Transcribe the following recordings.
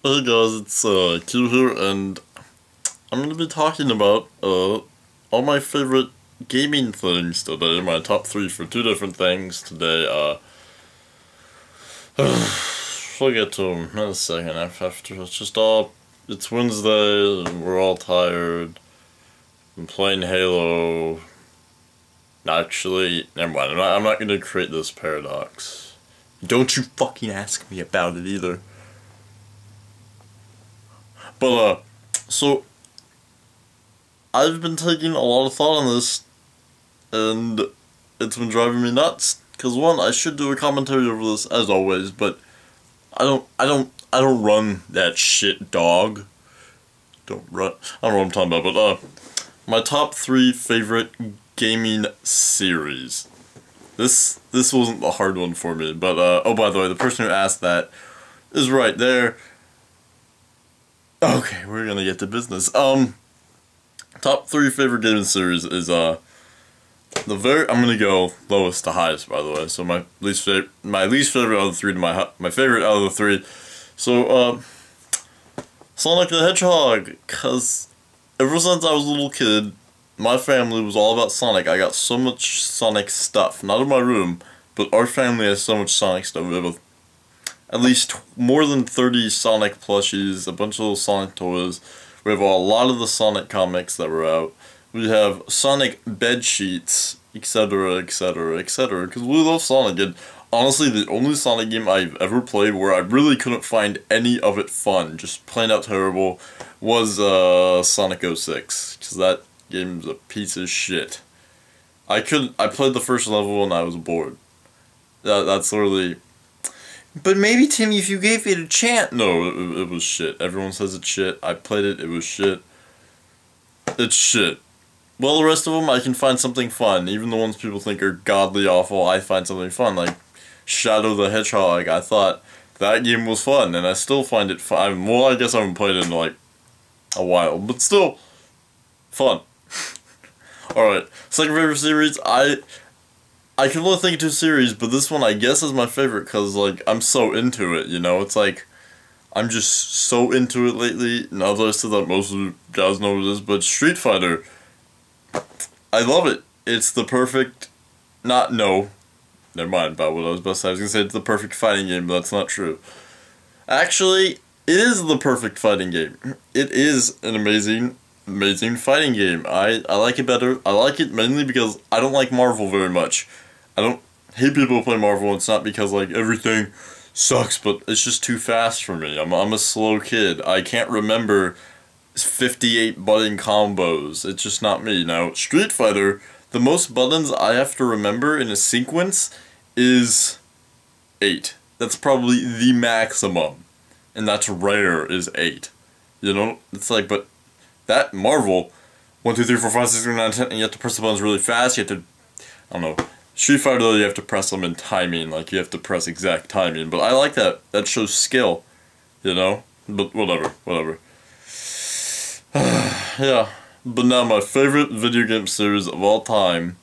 Hey guys, it's Qeuw here, and I'm gonna be talking about all my favorite gaming things today. My top three for two different things today. We'll get to them in a second. After it's Wednesday, and we're all tired. I'm playing Halo. Actually, never mind. I'm not gonna create this paradox. Don't you fucking ask me about it either. But, so, I've been taking a lot of thought on this, and it's been driving me nuts. Cause one, I should do a commentary over this as always, but I don't run that shit, dog. Don't run. I don't know what I'm talking about, but my top three favorite gaming series. This wasn't the hard one for me, but oh, by the way, the person who asked that is right there. Okay, we're gonna get to business. Top three favorite gaming series is I'm gonna go lowest to highest, by the way. So my least favorite out of the three to my favorite out of the three. So Sonic the Hedgehog, cause ever since I was a little kid, my family was all about Sonic. I got so much Sonic stuff, not in my room, but our family has so much Sonic stuff. We have at least more than 30 Sonic plushies, a bunch of little Sonic toys. We have a lot of the Sonic comics that were out. We have Sonic bed sheets, etc., etc., etc. Because we love Sonic, and honestly, the only Sonic game I've ever played where I really couldn't find any of it fun, just plain out terrible, was Sonic 06. Because that game's a piece of shit. I played the first level and I was bored. That's literally... But maybe, Timmy, if you gave it a chance... No, it was shit. Everyone says it's shit. I played it, it was shit. It's shit. Well, the rest of them, I can find something fun. Even the ones people think are godly awful, I find something fun. Like Shadow the Hedgehog, I thought that game was fun, and I still find it fun. Well, I guess I haven't played it in, like, a while, but still, fun. Alright, second favorite series, I can only think of two series, but this one I guess is my favorite because, like, I'm so into it, you know? It's like, I'm just so into it lately. Now that I said that, most of you guys know what it is, but Street Fighter, I love it. It's the perfect, never mind about what I was about to say. I was going to say it's the perfect fighting game, but that's not true. Actually, it is the perfect fighting game. It is an amazing fighting game. I like it better. I like it mainly because I don't like Marvel very much. I don't hate people who play Marvel. It's not because, like, everything sucks, but it's just too fast for me. I'm a slow kid. I can't remember 58 button combos. It's just not me. Now, Street Fighter, the most buttons I have to remember in a sequence is 8. That's probably the maximum. And that's rare, is 8. You know? It's like, but that Marvel, 1, 2, 3, 4, 5, 6, 7, 8, 9, 10, and you have to press the buttons really fast. You have to, I don't know. Street Fighter, though, you have to press them in timing, like, you have to press exact timing, but I like that. That shows skill, you know? But whatever. Yeah. But now my favorite video game series of all time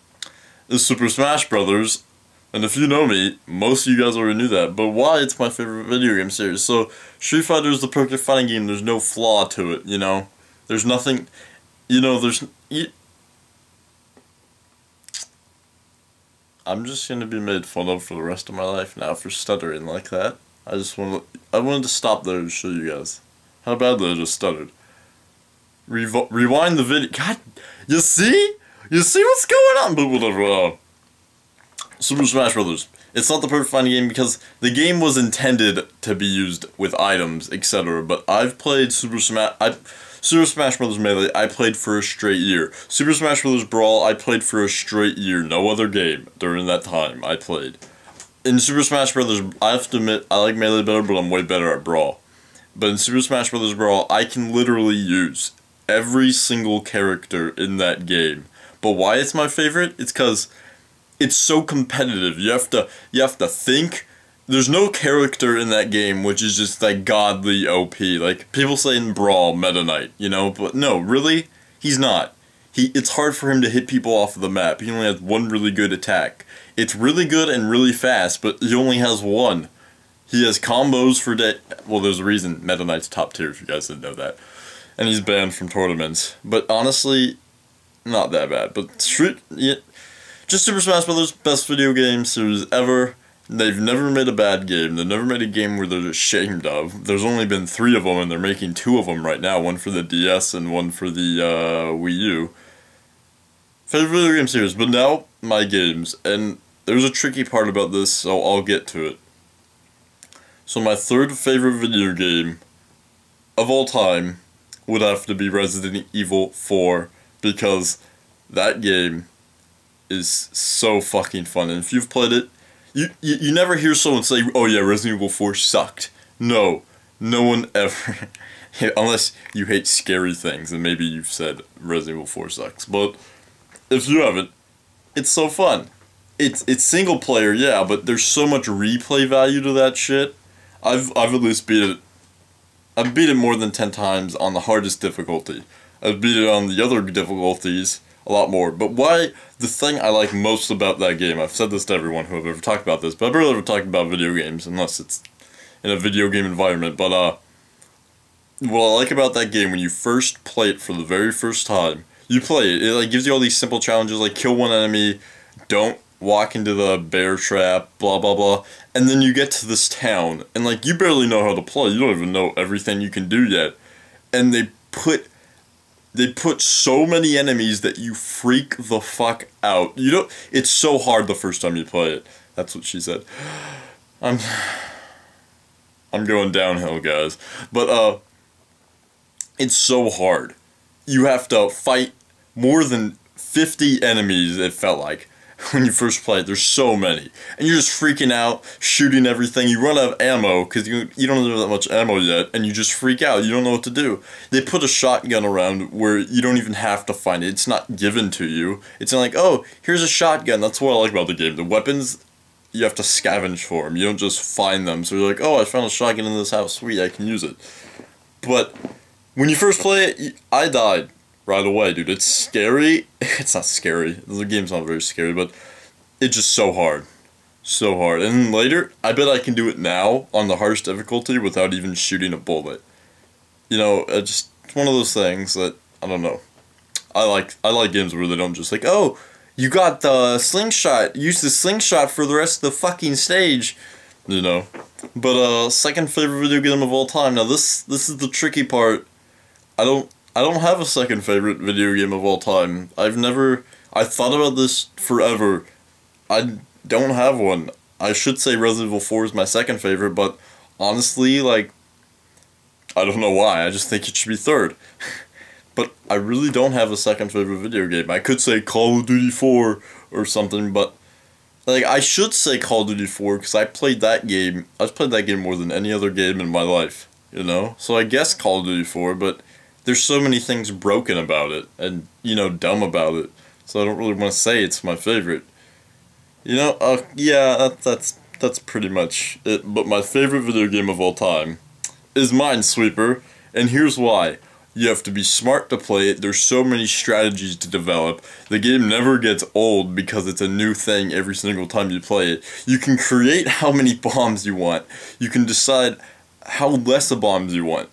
is Super Smash Brothers, and if you know me, most of you guys already knew that, but why it's my favorite video game series? So, Street Fighter is the perfect fighting game, there's no flaw to it, you know? There's nothing, you know, I'm just gonna be made fun of for the rest of my life now for stuttering like that. I wanted to stop there to show you guys how badly I just stuttered. Rewind the video. God, you see? You see what's going on? But whatever, Super Smash Brothers. It's not the perfect fighting game because the game was intended to be used with items, etc. But I've played Super Smash Bros. Melee, I played for a straight year. Super Smash Bros. Brawl, I played for a straight year. No other game during that time I played. In Super Smash Bros., I have to admit, I like Melee better, but I'm way better at Brawl. But in Super Smash Bros. Brawl, I can literally use every single character in that game. But why it's my favorite? It's because it's so competitive. You have to think. There's no character in that game which is just like godly OP. Like people say in Brawl, Meta Knight, you know, but no, really, he's not. It's hard for him to hit people off of the map. He only has one really good attack. It's really good and really fast, but he only has one. He has combos for day. Well, there's a reason Meta Knight's top tier, if you guys didn't know that. And he's banned from tournaments. But honestly, not that bad. But just Super Smash Bros. Best video game series ever. They've never made a bad game. They've never made a game where they're ashamed of. There's only been 3 of them, and they're making 2 of them right now. One for the DS and one for the Wii U. Favorite video game series. But now, my games. And there's a tricky part about this, so I'll get to it. So my third favorite video game of all time would have to be Resident Evil 4, because that game is so fucking fun. And if you've played it, you never hear someone say, oh yeah, Resident Evil 4 sucked. No one ever, unless you hate scary things, and maybe you've said Resident Evil 4 sucks. But if you haven't, it's so fun. It's single player, yeah, but there's so much replay value to that shit. I've at least beat it. I've beat it more than 10 times on the hardest difficulty. I've beat it on the other difficulties a lot more. But the thing I like most about that game, I've said this to everyone who I've ever talked about this, but I've barely ever talked about video games unless it's in a video game environment. But what I like about that game, when you first play it for the very first time, you play it, it like gives you all these simple challenges like kill one enemy, don't walk into the bear trap, blah blah blah, and then you get to this town, and like you barely know how to play, you don't even know everything you can do yet, and they put so many enemies that you freak the fuck out. It's so hard the first time you play it. That's what she said. I'm going downhill, guys. But it's so hard. You have to fight more than 50 enemies, it felt like, when you first play it. There's so many. And you're just freaking out, shooting everything. You run out of ammo, because you don't have that much ammo yet, and you just freak out. You don't know what to do. They put a shotgun around where you don't even have to find it. It's not given to you. It's not like, oh, here's a shotgun. That's what I like about the game. The weapons, you have to scavenge for them. You don't just find them. So you're like, oh, I found a shotgun in this house. Sweet, I can use it. But when you first play it, I died right away, dude. It's scary. It's not scary. The game's not very scary, but it's just so hard. So hard. And then later, I bet I can do it now on the hardest difficulty without even shooting a bullet. You know, it's one of those things that, I don't know. I like games where they don't just like, oh, you got the slingshot. Use the slingshot for the rest of the fucking stage. You know. But, second favorite video game of all time. Now, this is the tricky part. I don't have a second favorite video game of all time. I thought about this forever. I don't have one. I should say Resident Evil 4 is my second favorite, but honestly, like, I don't know why. I just think it should be third. But I really don't have a second favorite video game. I could say Call of Duty 4 or something, but like, I should say Call of Duty 4 because I played that game. I've played that game more than any other game in my life, you know? So I guess Call of Duty 4, but there's so many things broken about it and, you know, dumb about it. So I don't really want to say it's my favorite. You know, yeah, that's pretty much it. But my favorite video game of all time is Minesweeper, and here's why. You have to be smart to play it. There's so many strategies to develop. The game never gets old because it's a new thing every single time you play it. You can create how many bombs you want. You can decide how less of bombs you want.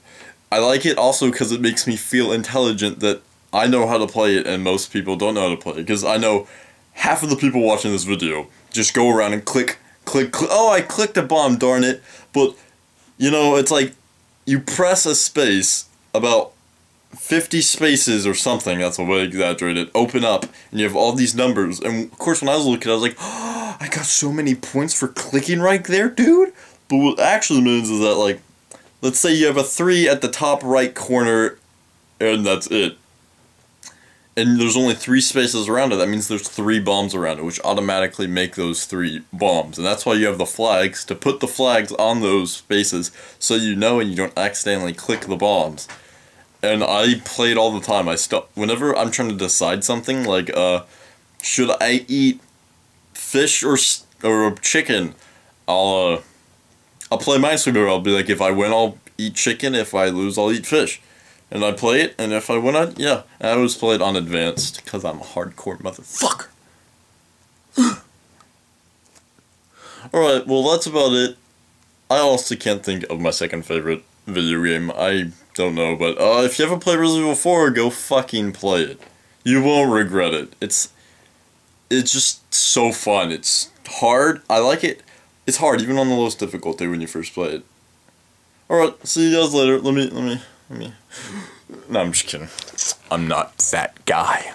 I like it also because it makes me feel intelligent that I know how to play it and most people don't know how to play it. Because I know half of the people watching this video just go around and click. Oh, I clicked a bomb, darn it. But, you know, it's like you press a space about 50 spaces or something, that's a way to exaggerate it, open up, and you have all these numbers. And of course, when I was a little kid, I was like, oh, I got so many points for clicking right there, dude. But what it actually means is that, like, let's say you have a 3 at the top right corner, and that's it. And there's only 3 spaces around it. That means there's 3 bombs around it, which automatically make those 3 bombs. And that's why you have the flags, to put the flags on those spaces, so you know and you don't accidentally click the bombs. And I play it all the time. Whenever I'm trying to decide something, like, should I eat fish or chicken, I'll play Minesweeper. I'll be like, if I win, I'll eat chicken. If I lose, I'll eat fish. And I play it, and if I win, yeah. And I always play it on advanced, because I'm a hardcore motherfucker. Alright, well, that's about it. I honestly can't think of my second favorite video game. I don't know, but if you ever play Resident Evil 4, go fucking play it. You won't regret it. It's just so fun. It's hard. I like it. It's hard, even on the lowest difficulty when you first play it. Alright, see you guys later. Let me. No, I'm just kidding. I'm not that guy.